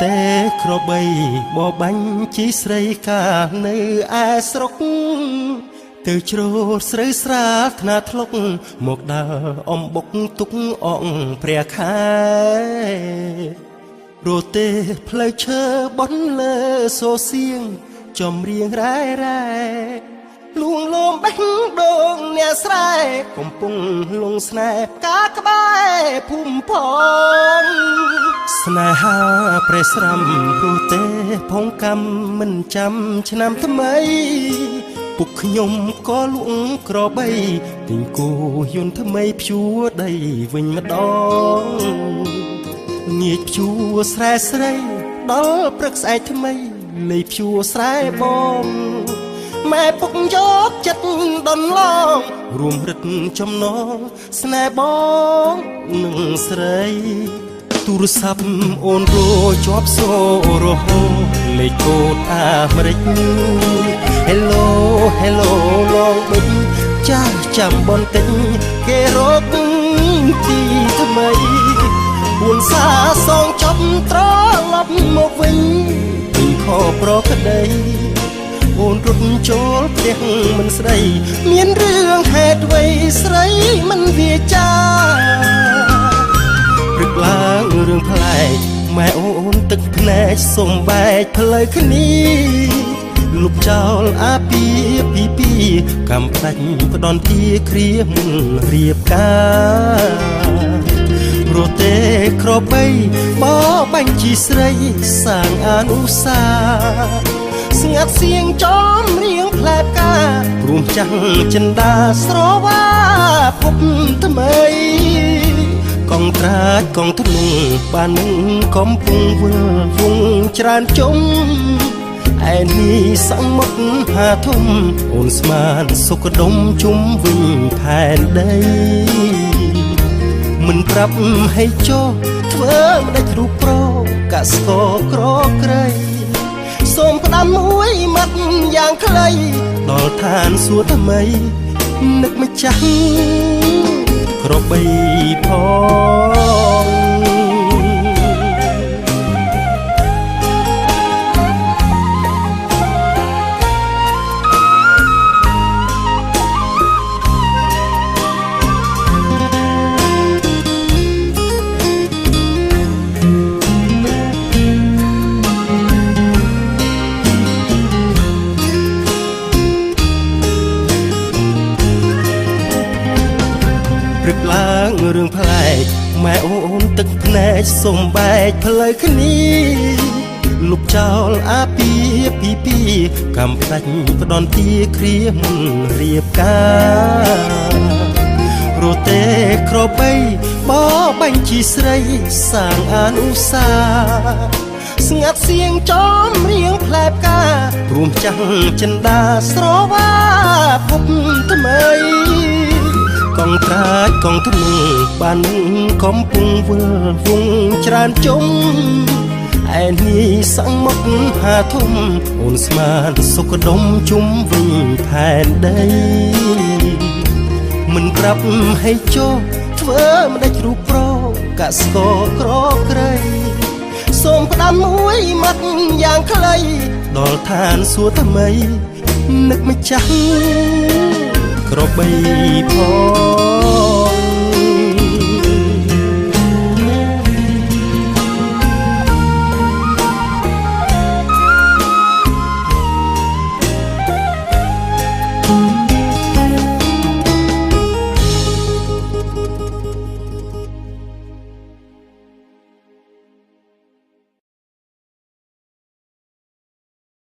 ទេក្របីបបាញ់ជីស្រីកានៅឯស្រុកទៅជ្រោតស្រូវស្រាលថ្នាធ្លុកមកដើរអំបុកទុកអងព្រះខែរទេផ្លូវឈើបន់លើសូសៀងចំរៀងរ៉ែរ៉ែលួងលោមបេះដូងអ្នកស្រែកំពុងលងស្នេហ៍កាក្បែរភូមិផងស្នេហាព្រះស្រាំរទេផងកម្មមិនចាំឆ្នាំថ្មីពុកខ្ញុំក៏លួងក្របីទិញគោយន្តថ្មីភ្ជួរដីវិញម្ដងងាកភ្ជួរស្រែស្រីដល់ព្រឹកស្អែកថ្មីលេភ្ជួរស្រែបងម៉ែពុកយកចិត្តដនឡងរួមរឹតចំណងស្នេហ៍បងនឹងស្រីទូរស័ព្ទអូនរជាប់សូរហូលេខកូដអាមេរិក Hello Hello ឡងបិទចាស់ចាំបន្តិចគេរកទីថ្មីពួនសាសងចប់ត្រឡប់មកវិញពីខប្រក្តីអូនរត់ចូលផ្ទះមិនស្ដីមានរឿងហេតុអ្វីស្រីមិនវាចាព្រឹកឡើងរឿងប្លែកម៉ែអូនទឹកភ្នែកសុំបែកផ្លូវគ្នាលុបចោលអាពីពីកំផ្ដាច់ផ្ដន់ទីគ្រាមុនរៀបការរទេក្របីបបាញ់ជីស្រីសាងអនុសាស្ងាត់សៀងចំរៀងផ្លែផ្កាព្រមចាំងចិន្តាស្រវាភពថ្មីកងត្រាចកងធ្នូបាននឹងកំពុងវិលវងច្រើនជុំឯនេះសង្មុខហាធំអូនស្មានសុខដុមជុំវិញផែនដីមិនប្រាប់ឲ្យចុះធ្វើមិនដាច់រូបប្រកស្គរក្រក្រៃសូមផ្ដាំមួយម៉ាត់យ៉ាងខ្លីដល់ឋានសួគ៌ថ្មីនឹកម្ចាស់ក្របីផងព្រឹកឡើងរឿងប្លែកម៉ែអូនទឹកភ្នែកសុំបែកផ្លូវគ្នាលុបចោលអាពីពីកំផ្ដាច់ផ្ដន់ទីគ្រាមុនរៀបការរទេក្របីបបាញ់ជីស្រីសាងអនុសាស្ងាត់សៀងចំរៀងផ្លែផ្ការួមចាំងចិន្តាស្រវាភពថ្មីកងត្រាចកងធ្នូបានកំពុងវិលវងច្រើនជុំឯនេះសង្មុខហាធំអូនស្មានសុខដុមជុំវិញផែនដីមិនប្រាប់ឲ្យចុះធ្វើមិនដាច់រូបប្រកស្គរក្រក្រៃសូមផ្ដាំមួយម៉ាត់យ៉ាងខ្លីដល់ឋានសួគ៌ថ្មីនឹកម្ចាស់ក្របីផង